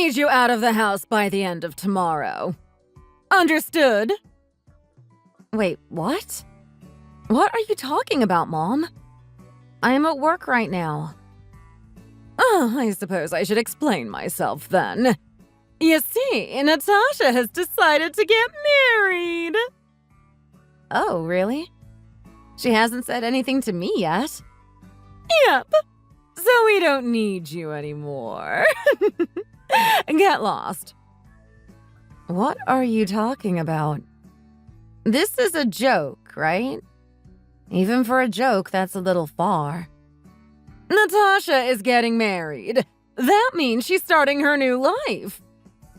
need you out of the house by the end of tomorrow. Understood? Wait, what? What are you talking about, Mom? I'm at work right now. Oh, I suppose I should explain myself then. You see, Natasha has decided to get married. Oh, really? She hasn't said anything to me yet. Yep. So we don't need you anymore. Get lost. What are you talking about? This is a joke, right? Even for a joke, that's a little far. Natasha is getting married. That means she's starting her new life.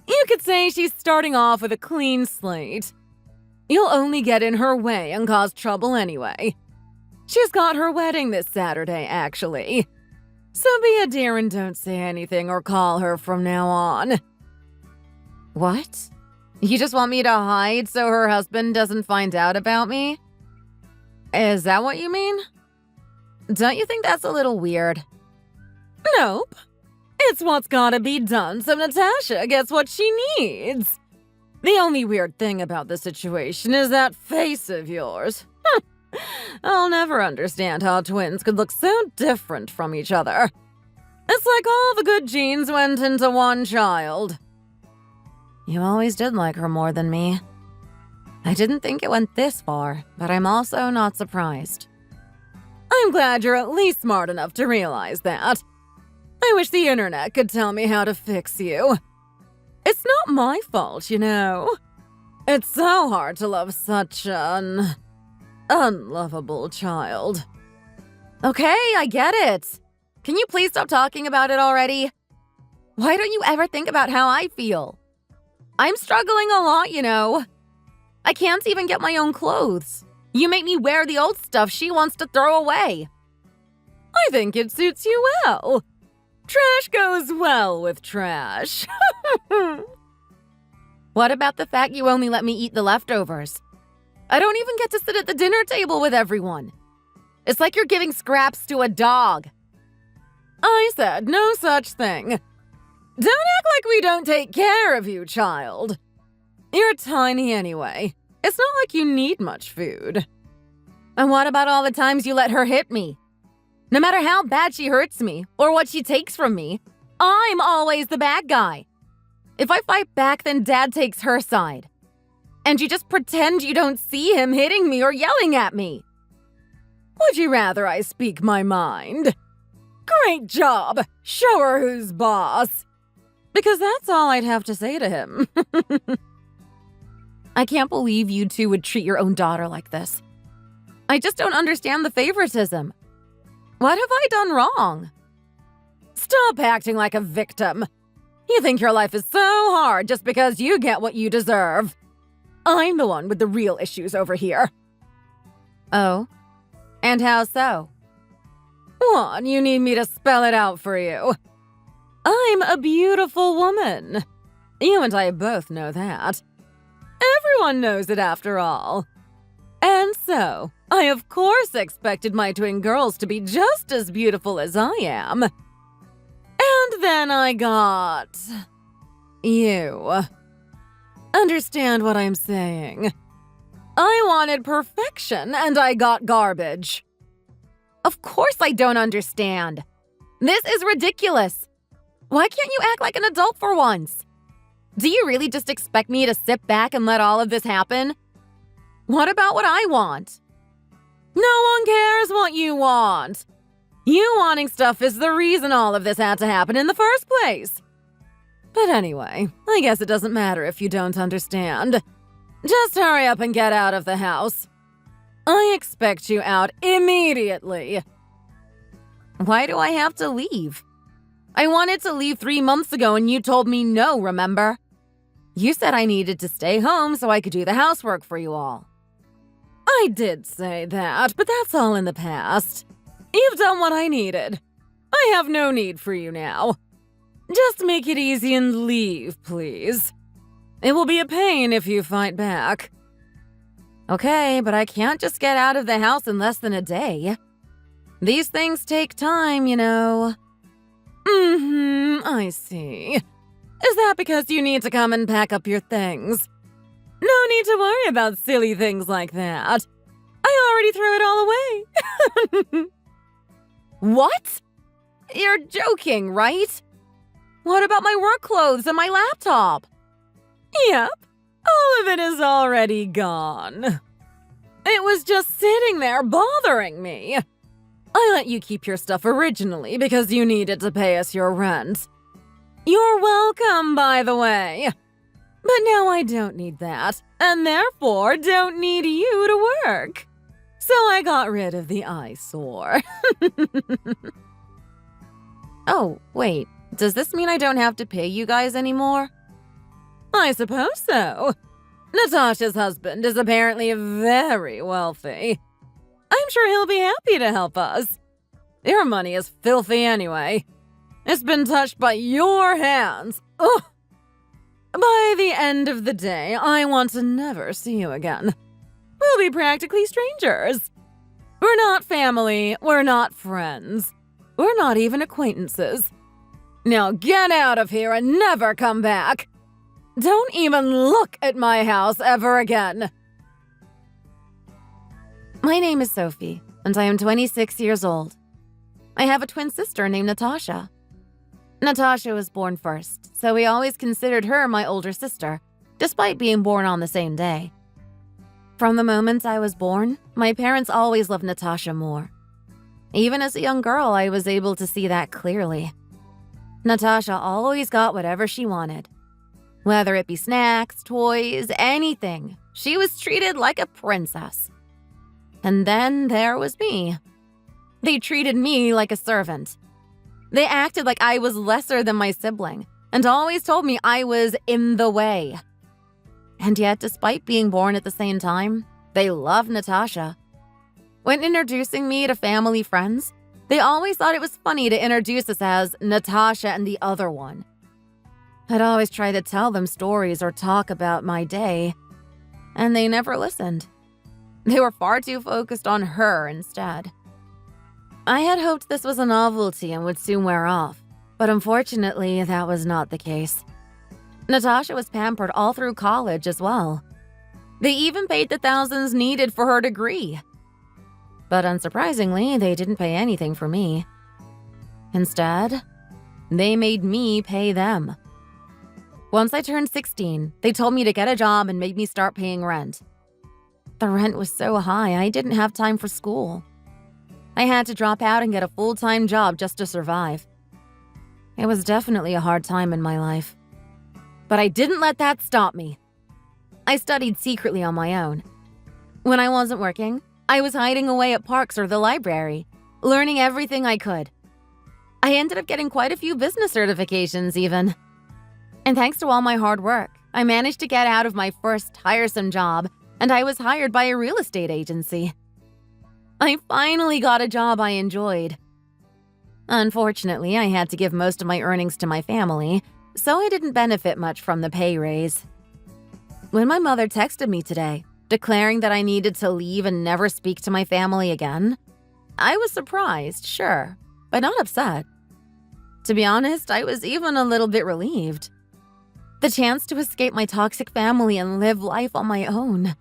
You could say she's starting off with a clean slate. You'll only get in her way and cause trouble anyway. She's got her wedding this Saturday, actually. So be a dear and don't say anything or call her from now on. What? You just want me to hide so her husband doesn't find out about me? Is that what you mean? Don't you think that's a little weird? Nope. It's what's gotta be done so Natasha gets what she needs. The only weird thing about the situation is that face of yours. I'll never understand how twins could look so different from each other. It's like all the good genes went into one child. You always did like her more than me. I didn't think it went this far, but I'm also not surprised. I'm glad you're at least smart enough to realize that. I wish the internet could tell me how to fix you. It's not my fault, you know. It's so hard to love such an unlovable child. Okay, I get it. Can you please stop talking about it already? Why don't you ever think about how I feel? I'm struggling a lot, you know. I can't even get my own clothes. You make me wear the old stuff she wants to throw away. I think it suits you well. Trash goes well with trash. What about the fact you only let me eat the leftovers? I don't even get to sit at the dinner table with everyone. It's like you're giving scraps to a dog. I said no such thing. Don't act like we don't take care of you, child. You're tiny anyway. It's not like you need much food. And what about all the times you let her hit me? No matter how bad she hurts me or what she takes from me, I'm always the bad guy. If I fight back, then Dad takes her side. And you just pretend you don't see him hitting me or yelling at me. Would you rather I speak my mind? Great job! Show her who's boss. Because that's all I'd have to say to him. I can't believe you two would treat your own daughter like this. I just don't understand the favoritism. What have I done wrong? Stop acting like a victim. You think your life is so hard just because you get what you deserve. I'm the one with the real issues over here. Oh? And how so? One, you need me to spell it out for you. I'm a beautiful woman. You and I both know that. Everyone knows it after all. And so, I of course expected my twin girls to be just as beautiful as I am. And then I got... you. Understand what I'm saying? I wanted perfection, and I got garbage. Of course I don't understand. This is ridiculous. Why can't you act like an adult for once? Do you really just expect me to sit back and let all of this happen? What about what I want? No one cares what you want. You wanting stuff is the reason all of this had to happen in the first place. But anyway, I guess it doesn't matter if you don't understand. Just hurry up and get out of the house. I expect you out immediately. Why do I have to leave? I wanted to leave 3 months ago and you told me no, remember? You said I needed to stay home so I could do the housework for you all. I did say that, but that's all in the past. You've done what I needed. I have no need for you now. Just make it easy and leave, please. It will be a pain if you fight back. Okay, but I can't just get out of the house in less than a day. These things take time, you know. I see. Is that because you need to come and pack up your things? No need to worry about silly things like that. I already threw it all away. What? You're joking, right? What about my work clothes and my laptop? Yep, all of it is already gone. It was just sitting there bothering me. I let you keep your stuff originally because you needed to pay us your rent. You're welcome, by the way. But now I don't need that, and therefore don't need you to work. So I got rid of the eyesore. Oh, wait. Does this mean I don't have to pay you guys anymore? I suppose so. Natasha's husband is apparently very wealthy. I'm sure he'll be happy to help us. Your money is filthy anyway. It's been touched by your hands. Ugh. By the end of the day, I want to never see you again. We'll be practically strangers. We're not family, we're not friends. We're not even acquaintances. Now get out of here and never come back. Don't even look at my house ever again. My name is Sophie, and I am 26 years old. I have a twin sister named Natasha. Natasha was born first, so we always considered her my older sister, despite being born on the same day. From the moment I was born, my parents always loved Natasha more. Even as a young girl, I was able to see that clearly. Natasha always got whatever she wanted. Whether it be snacks, toys, anything, she was treated like a princess. And then there was me. They treated me like a servant. They acted like I was lesser than my sibling, and always told me I was in the way. And yet, despite being born at the same time, they loved Natasha. When introducing me to family friends, they always thought it was funny to introduce us as Natasha and the other one. I'd always try to tell them stories or talk about my day, and they never listened. They were far too focused on her instead. I had hoped this was a novelty and would soon wear off, but unfortunately, that was not the case. Natasha was pampered all through college as well. They even paid the thousands needed for her degree. But unsurprisingly, they didn't pay anything for me. Instead, they made me pay them. Once I turned 16, they told me to get a job and made me start paying rent. The rent was so high, I didn't have time for school. I had to drop out and get a full-time job just to survive. It was definitely a hard time in my life. But I didn't let that stop me. I studied secretly on my own. When I wasn't working, I was hiding away at parks or the library, learning everything I could. I ended up getting quite a few business certifications even. And thanks to all my hard work, I managed to get out of my first tiresome job, and I was hired by a real estate agency. I finally got a job I enjoyed. Unfortunately, I had to give most of my earnings to my family, so I didn't benefit much from the pay raise. When my mother texted me today, declaring that I needed to leave and never speak to my family again, I was surprised, sure, but not upset. To be honest, I was even a little bit relieved. The chance to escape my toxic family and live life on my own.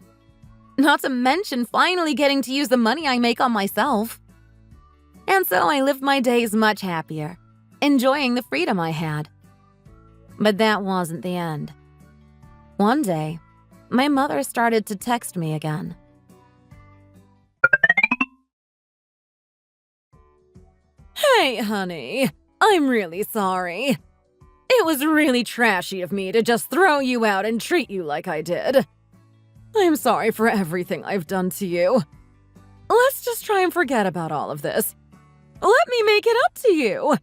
Not to mention finally getting to use the money I make on myself. And so I lived my days much happier, enjoying the freedom I had. But that wasn't the end. One day, my mother started to text me again. Hey, honey, I'm really sorry. It was really trashy of me to just throw you out and treat you like I did. I'm sorry for everything I've done to you. Let's just try and forget about all of this. Let me make it up to you.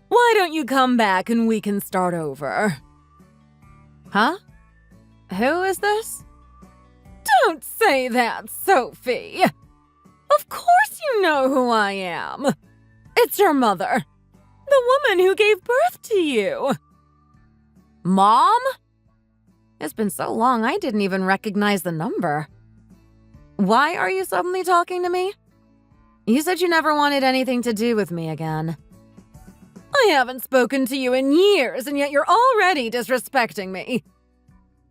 Why don't you come back and we can start over? Huh? Who is this? Don't say that, Sophie. Of course you know who I am. It's your mother. The woman who gave birth to you. Mom? It's been so long I didn't even recognize the number. Why are you suddenly talking to me? You said you never wanted anything to do with me again. I haven't spoken to you in years, and yet you're already disrespecting me.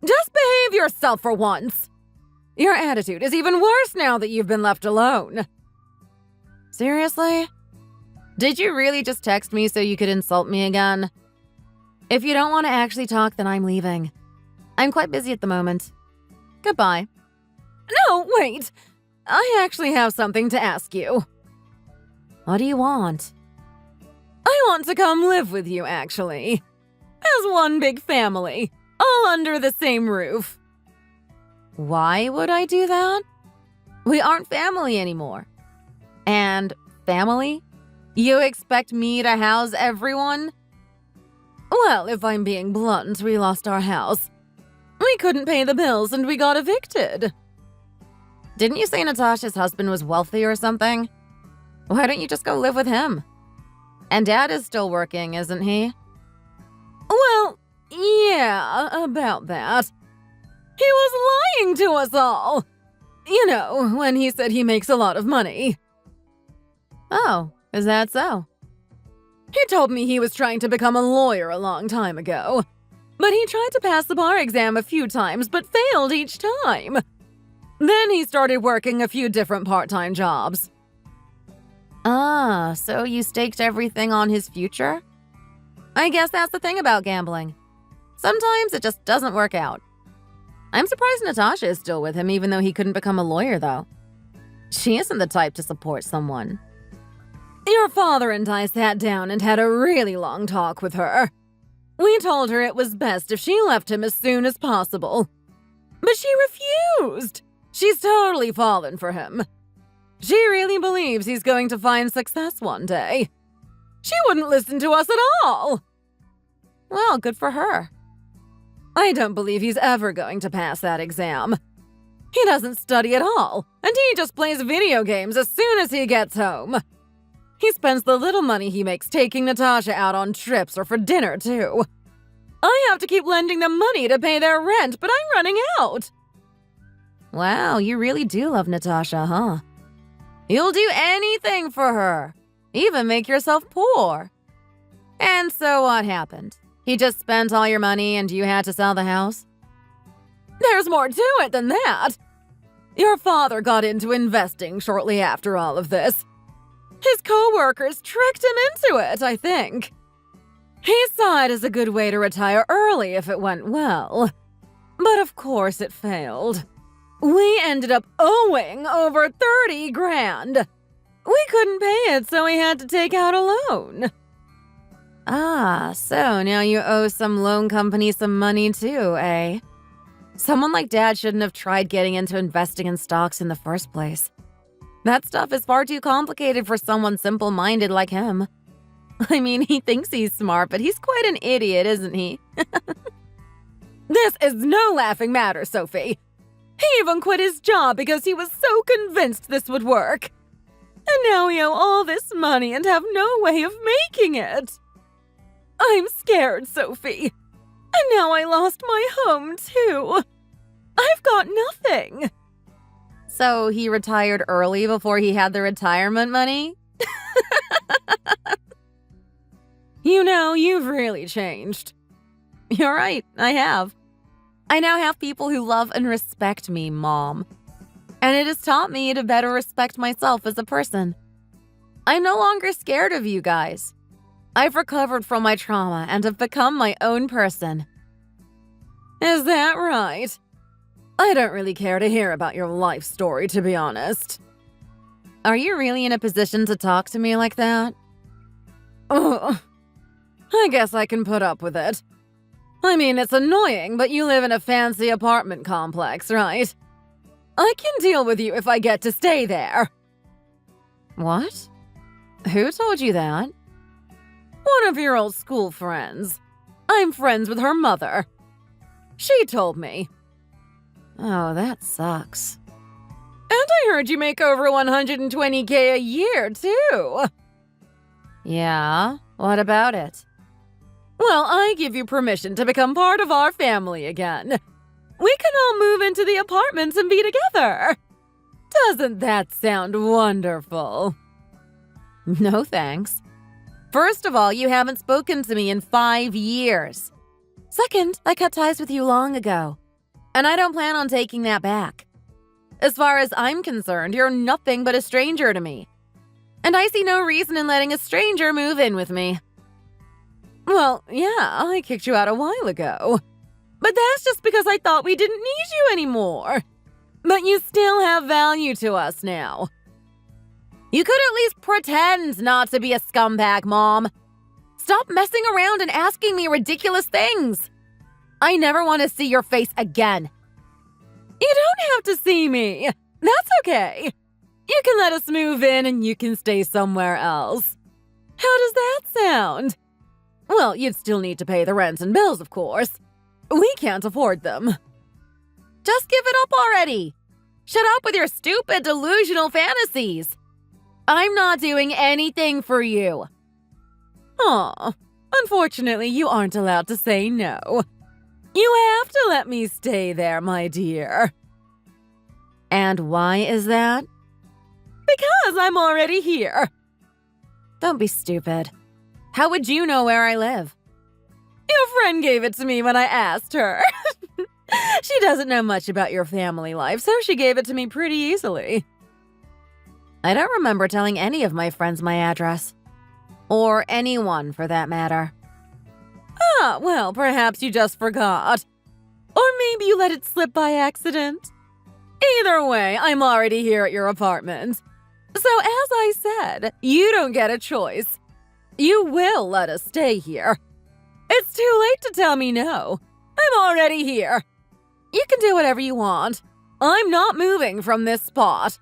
Just behave yourself for once. Your attitude is even worse now that you've been left alone. Seriously? Did you really just text me so you could insult me again? If you don't want to actually talk, then I'm leaving. I'm quite busy at the moment. Goodbye. No, wait. I actually have something to ask you. What do you want? I want to come live with you, actually. As one big family, all under the same roof. Why would I do that? We aren't family anymore. And family? You expect me to house everyone? Well, if I'm being blunt, we lost our house. We couldn't pay the bills and we got evicted. Didn't you say Natasha's husband was wealthy or something? Why don't you just go live with him? And Dad is still working, isn't he? Well, yeah, about that. He was lying to us all. You know, when he said he makes a lot of money. Oh, is that so? He told me he was trying to become a lawyer a long time ago. But he tried to pass the bar exam a few times, but failed each time. Then he started working a few different part-time jobs. Ah, so you staked everything on his future? I guess that's the thing about gambling. Sometimes it just doesn't work out. I'm surprised Natasha is still with him even though he couldn't become a lawyer, though. She isn't the type to support someone. Your father and I sat down and had a really long talk with her. We told her it was best if she left him as soon as possible. But she refused. She's totally fallen for him. She really believes he's going to find success one day. She wouldn't listen to us at all. Well, good for her. I don't believe he's ever going to pass that exam. He doesn't study at all, and he just plays video games as soon as he gets home. He spends the little money he makes taking Natasha out on trips or for dinner, too. I have to keep lending them money to pay their rent, but I'm running out. Wow, you really do love Natasha, huh? You'll do anything for her, even make yourself poor. And so what happened? He just spent all your money and you had to sell the house? There's more to it than that. Your father got into investing shortly after all of this. His co-workers tricked him into it, I think. He saw it as a good way to retire early if it went well. But of course it failed. We ended up owing over 30 grand. We couldn't pay it, so we had to take out a loan. Ah, so now you owe some loan company some money too, eh? Someone like Dad shouldn't have tried getting into investing in stocks in the first place. That stuff is far too complicated for someone simple-minded like him. I mean, he thinks he's smart, but he's quite an idiot, isn't he? This is no laughing matter, Sophie. He even quit his job because he was so convinced this would work. And now we owe all this money and have no way of making it. I'm scared, Sophie. And now I lost my home, too. I've got nothing. So he retired early before he had the retirement money? You know, you've really changed. You're right, I have. I now have people who love and respect me, Mom. And it has taught me to better respect myself as a person. I'm no longer scared of you guys. I've recovered from my trauma and have become my own person. Is that right? I don't really care to hear about your life story, to be honest. Are you really in a position to talk to me like that? Oh, I guess I can put up with it. I mean, it's annoying, but you live in a fancy apartment complex, right? I can deal with you if I get to stay there. What? Who told you that? One of your old school friends. I'm friends with her mother. She told me. Oh, that sucks. And I heard you make over $120K a year, too. Yeah, what about it? Well, I give you permission to become part of our family again. We can all move into the apartments and be together. Doesn't that sound wonderful? No thanks. First of all, you haven't spoken to me in 5 years. Second, I cut ties with you long ago, and I don't plan on taking that back. As far as I'm concerned, you're nothing but a stranger to me. And I see no reason in letting a stranger move in with me. Well, yeah, I kicked you out a while ago. But that's just because I thought we didn't need you anymore. But you still have value to us now. You could at least pretend not to be a scumbag, Mom. Stop messing around and asking me ridiculous things. I never want to see your face again. You don't have to see me. That's okay. You can let us move in and you can stay somewhere else. How does that sound? Well, you'd still need to pay the rent and bills, of course. We can't afford them. Just give it up already. Shut up with your stupid, delusional fantasies. I'm not doing anything for you. Aw, unfortunately, you aren't allowed to say no. You have to let me stay there, my dear. And why is that? Because I'm already here. Don't be stupid. How would you know where I live? Your friend gave it to me when I asked her. She doesn't know much about your family life, so she gave it to me pretty easily. I don't remember telling any of my friends my address. Or anyone, for that matter. Ah, well, perhaps you just forgot. Or maybe you let it slip by accident. Either way, I'm already here at your apartment. So as I said, you don't get a choice. You will let us stay here. It's too late to tell me no. I'm already here. You can do whatever you want. I'm not moving from this spot.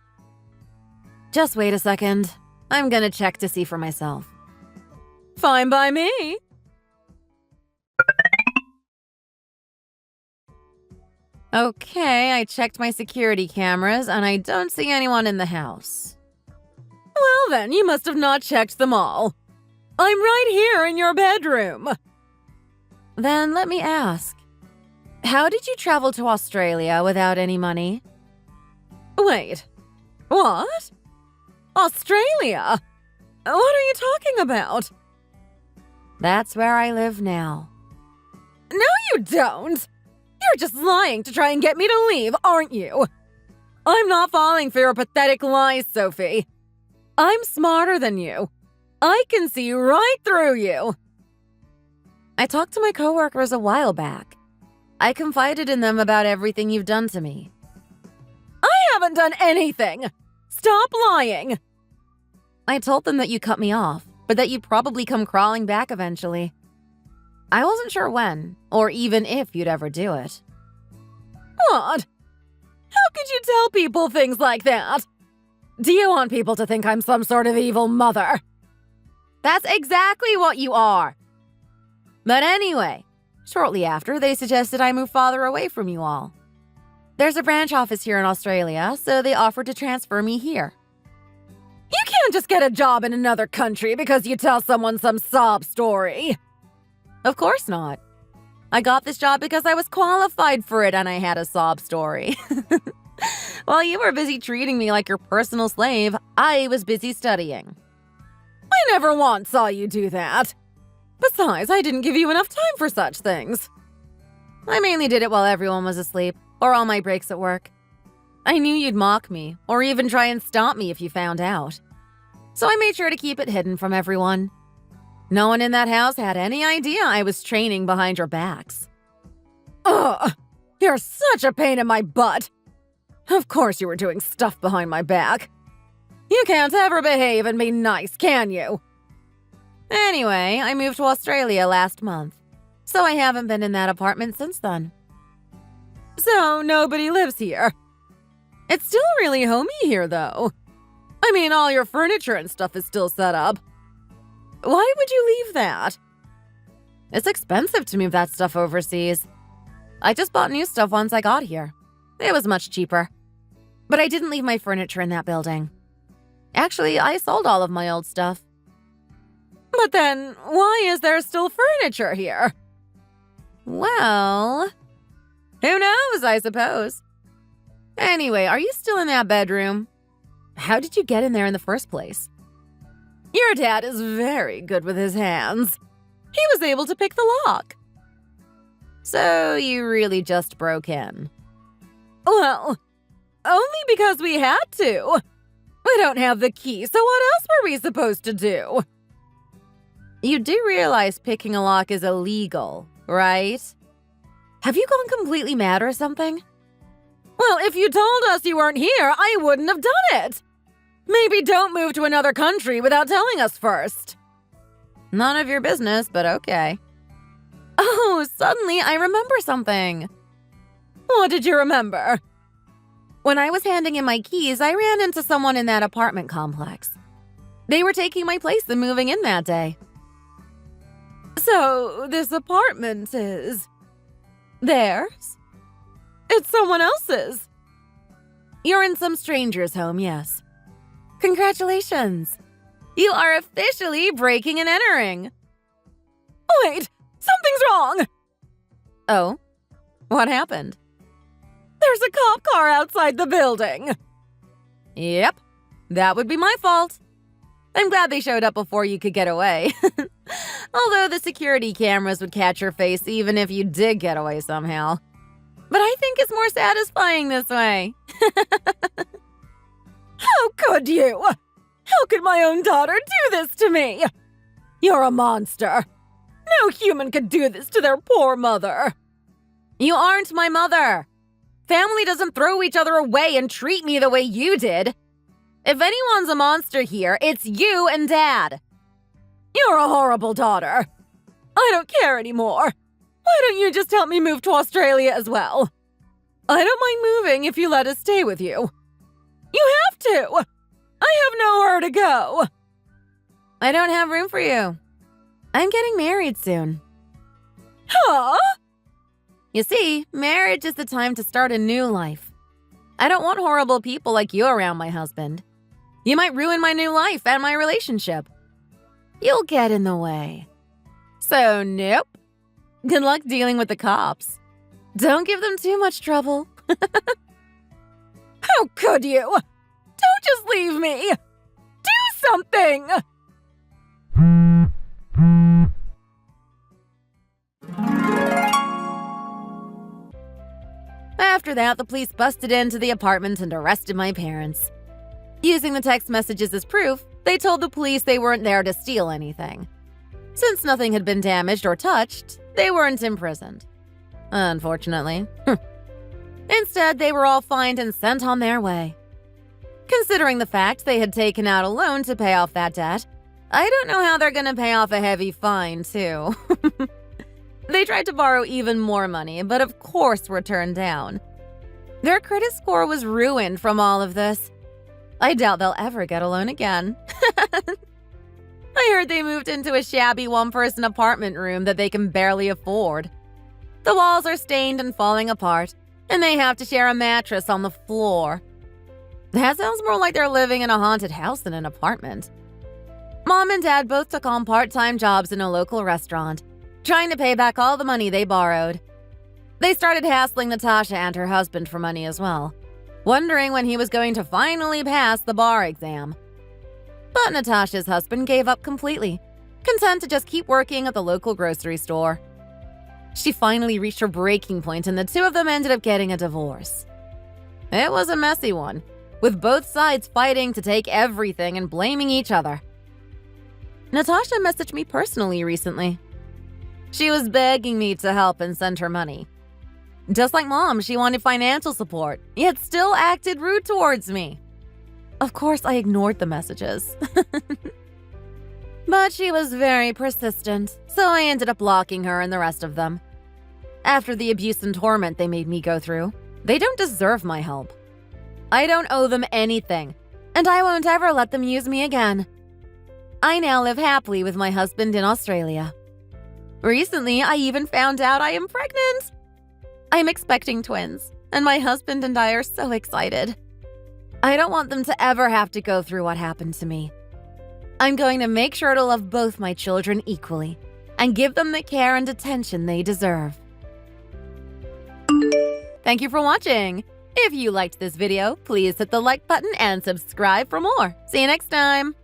Just wait a second. I'm gonna check to see for myself. Fine by me. Okay, I checked my security cameras and I don't see anyone in the house. Well then, you must have not checked them all. I'm right here in your bedroom. Then let me ask, how did you travel to Australia without any money? Wait, what? Australia? What are you talking about? That's where I live now. No, you don't. You're just lying to try and get me to leave, aren't you? I'm not falling for your pathetic lies, Sophie. I'm smarter than you. I can see right through you. I talked to my coworkers a while back. I confided in them about everything you've done to me. I haven't done anything. Stop lying. I told them that you cut me off, but that you'd probably come crawling back eventually. I wasn't sure when, or even if you'd ever do it. What? How could you tell people things like that? Do you want people to think I'm some sort of evil mother? That's exactly what you are. But anyway, shortly after, they suggested I move farther away from you all. There's a branch office here in Australia, so they offered to transfer me here. You can't just get a job in another country because you tell someone some sob story. Of course not. I got this job because I was qualified for it and I had a sob story. While you were busy treating me like your personal slave, I was busy studying. I never once saw you do that. Besides, I didn't give you enough time for such things. I mainly did it while everyone was asleep, or on my breaks at work. I knew you'd mock me, or even try and stop me if you found out. So I made sure to keep it hidden from everyone. No one in that house had any idea I was training behind your backs. Ugh! You're such a pain in my butt! Of course you were doing stuff behind my back. You can't ever behave and be nice, can you? Anyway, I moved to Australia last month, so I haven't been in that apartment since then. So nobody lives here. It's still really homey here, though. I mean, all your furniture and stuff is still set up. Why would you leave that? It's expensive to move that stuff overseas. I just bought new stuff once I got here. It was much cheaper. But I didn't leave my furniture in that building. Actually, I sold all of my old stuff. But then, why is there still furniture here? Well, who knows, I suppose. Anyway, are you still in that bedroom? How did you get in there in the first place? Your dad is very good with his hands. He was able to pick the lock. So you really just broke in? Well, only because we had to. We don't have the key, so what else were we supposed to do? You do realize picking a lock is illegal, right? Have you gone completely mad or something? Well, if you told us you weren't here, I wouldn't have done it. Maybe don't move to another country without telling us first. None of your business, but okay. Oh, suddenly I remember something. What did you remember? When I was handing in my keys, I ran into someone in that apartment complex. They were taking my place and moving in that day. So, this apartment is theirs? It's someone else's. You're in some stranger's home, yes. Congratulations. You are officially breaking and entering. Wait, something's wrong. Oh, what happened? There's a cop car outside the building. Yep, that would be my fault. I'm glad they showed up before you could get away. Although the security cameras would catch your face even if you did get away somehow. But I think it's more satisfying this way. How could you? How could my own daughter do this to me? You're a monster. No human could do this to their poor mother. You aren't my mother. Family doesn't throw each other away and treat me the way you did. If anyone's a monster here, it's you and Dad. You're a horrible daughter. I don't care anymore. Why don't you just help me move to Australia as well? I don't mind moving if you let us stay with you. You have to. I have nowhere to go. I don't have room for you. I'm getting married soon. Huh? You see, marriage is the time to start a new life. I don't want horrible people like you around my husband. You might ruin my new life and my relationship. You'll get in the way. So, nope. Good luck dealing with the cops. Don't give them too much trouble. How could you? Don't just leave me. Do something. After that, the police busted into the apartment and arrested my parents. Using the text messages as proof, they told the police they weren't there to steal anything. Since nothing had been damaged or touched, they weren't imprisoned. Unfortunately. Instead, they were all fined and sent on their way. Considering the fact they had taken out a loan to pay off that debt, I don't know how they're gonna pay off a heavy fine, too. They tried to borrow even more money, but of course were turned down. Their credit score was ruined from all of this. I doubt they'll ever get a loan again. I heard they moved into a shabby one-person apartment room that they can barely afford. The walls are stained and falling apart, and they have to share a mattress on the floor. That sounds more like they're living in a haunted house than an apartment. Mom and Dad both took on part-time jobs in a local restaurant, trying to pay back all the money they borrowed. They started hassling Natasha and her husband for money as well, wondering when he was going to finally pass the bar exam. But Natasha's husband gave up completely, content to just keep working at the local grocery store. She finally reached her breaking point and the two of them ended up getting a divorce. It was a messy one, with both sides fighting to take everything and blaming each other. Natasha messaged me personally recently. She was begging me to help and send her money. Just like Mom, she wanted financial support, yet still acted rude towards me. Of course, I ignored the messages. But she was very persistent, so I ended up blocking her and the rest of them. After the abuse and torment they made me go through, they don't deserve my help. I don't owe them anything, and I won't ever let them use me again. I now live happily with my husband in Australia. Recently, I even found out I am pregnant. I'm expecting twins, and my husband and I are so excited. I don't want them to ever have to go through what happened to me. I'm going to make sure to love both my children equally and give them the care and attention they deserve. Thank you for watching. If you liked this video, please hit the like button and subscribe for more. See you next time.